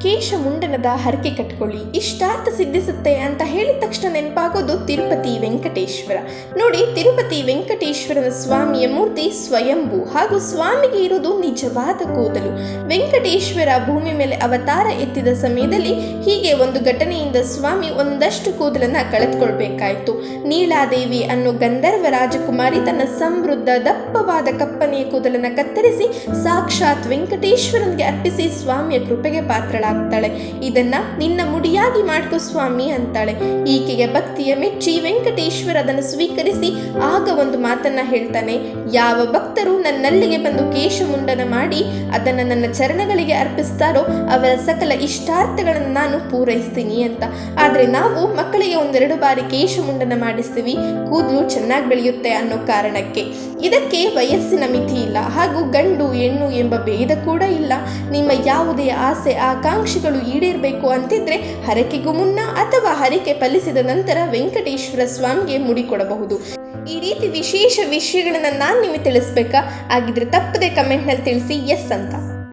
ಕೇಶ ಮುಂಡನದ ಹರಕೆ ಕಟ್ಕೊಳ್ಳಿ, ಇಷ್ಟಾರ್ಥ ಸಿದ್ಧಿಸುತ್ತೆ ಅಂತ ಹೇಳಿದ ತಕ್ಷಣ ನೆನಪಾಗೋದು ತಿರುಪತಿ ವೆಂಕಟೇಶ್ವರ. ನೋಡಿ, ತಿರುಪತಿ ವೆಂಕಟೇಶ್ವರನ ಸ್ವಾಮಿಯ ಮೂರ್ತಿ ಸ್ವಯಂಭೂ ಹಾಗೂ ಸ್ವಾಮಿಗೆ ಇರುವುದು ನಿಜವಾದ ಕೂದಲು. ವೆಂಕಟೇಶ್ವರ ಭೂಮಿ ಮೇಲೆ ಅವತಾರ ಎತ್ತಿದ ಸಮಯದಲ್ಲಿ ಹೀಗೆ ಒಂದು ಘಟನೆಯಿಂದ ಸ್ವಾಮಿ ಒಂದಷ್ಟು ಕೂದಲನ್ನ ಕಳೆದುಕೊಳ್ಬೇಕಾಯಿತು. ನೀಲಾದೇವಿ ಅನ್ನೋ ಗಂಧರ್ವ ರಾಜಕುಮಾರಿ ತನ್ನ ಸಮೃದ್ಧ ದಪ್ಪವಾದ ಕಪ್ಪನೆಯ ಕೂದಲನ್ನ ಕತ್ತರಿಸಿ ಸಾಕ್ಷಾತ್ ವೆಂಕಟೇಶ್ವರನಿಗೆ ಅರ್ಪಿಸಿ ಸ್ವಾಮಿಯ ಕೃಪೆಗೆ ಪಾತ್ರಳಾಗ್ತಾಳೆ. ಇದನ್ನ ನಿನ್ನ ಮುಡಿಯಾಗಿ ಮಾಡ್ಕೋ ಸ್ವಾಮಿ ಅಂತಾಳೆ. ಈಕೆಯ ಭಕ್ತಿಯ ಮೆಚ್ಚಿ ವೆಂಕಟೇಶ್ವರ ಅದನ್ನು ಸ್ವೀಕರಿಸಿ ಆಗ ಒಂದು ಮಾತನ್ನ ಹೇಳ್ತಾನೆ, ಯಾವ ಭಕ್ತರು ನನ್ನಲ್ಲಿಗೆ ಬಂದು ಕೇಶಮುಂಡನ ಮಾಡಿ ಅದನ್ನು ನನ್ನ ಚರಣಗಳಿಗೆ ಅರ್ಪಿಸ್ತಾರೋ ಅವರ ಸಕಲ ಇಷ್ಟಾರ್ಥಗಳನ್ನು ನಾನು ಪೂರೈಸ್ತೀನಿ ಅಂತ. ಆದರೆ ನಾವು ಮಕ್ಕಳಿಗೆ ಒಂದೆರಡು ಬಾರಿ ಕೇಶಮುಂಡನ ಮಾಡಿಸ್ತೀವಿ, ಕೂದಲು ಚೆನ್ನಾಗಿ ಬೆಳೆಯುತ್ತೆ ಅನ್ನೋ ಕಾರಣಕ್ಕೆ. ಇದಕ್ಕೆ ವಯಸ್ಸಿನ ಮಿತಿ ಇಲ್ಲ ಹಾಗೂ ಗಂಡು ಹೆಣ್ಣು ಎಂಬ ಭೇದ ಕೂಡ ಇಲ್ಲ. ನಿಮ್ಮ ಯಾವುದೇ ಆಸೆ ಆಕಾಂಕ್ಷೆಗಳು ಈಡೇರಬೇಕು ಅಂತಿದ್ರೆ ಹರಕೆಗೂ ಮುನ್ನ ಅಥವಾ ಹರಕೆ ಫಲಿಸಿದ ನಂತರ ವೆಂಕಟೇಶ್ವರ ಸ್ವಾಮಿಗೆ ಮುಡಿಕೊಡಬಹುದು. ಈ ರೀತಿ ವಿಶೇಷ ವಿಷಯಗಳನ್ನು ನಾನು ನಿಮಗೆ ತಿಳಿಸ್ಬೇಕಾ? ಆಗಿದ್ರೆ ತಪ್ಪದೆ ಕಮೆಂಟ್ನಲ್ಲಿ ತಿಳಿಸಿ ಎಸ್ ಅಂತ.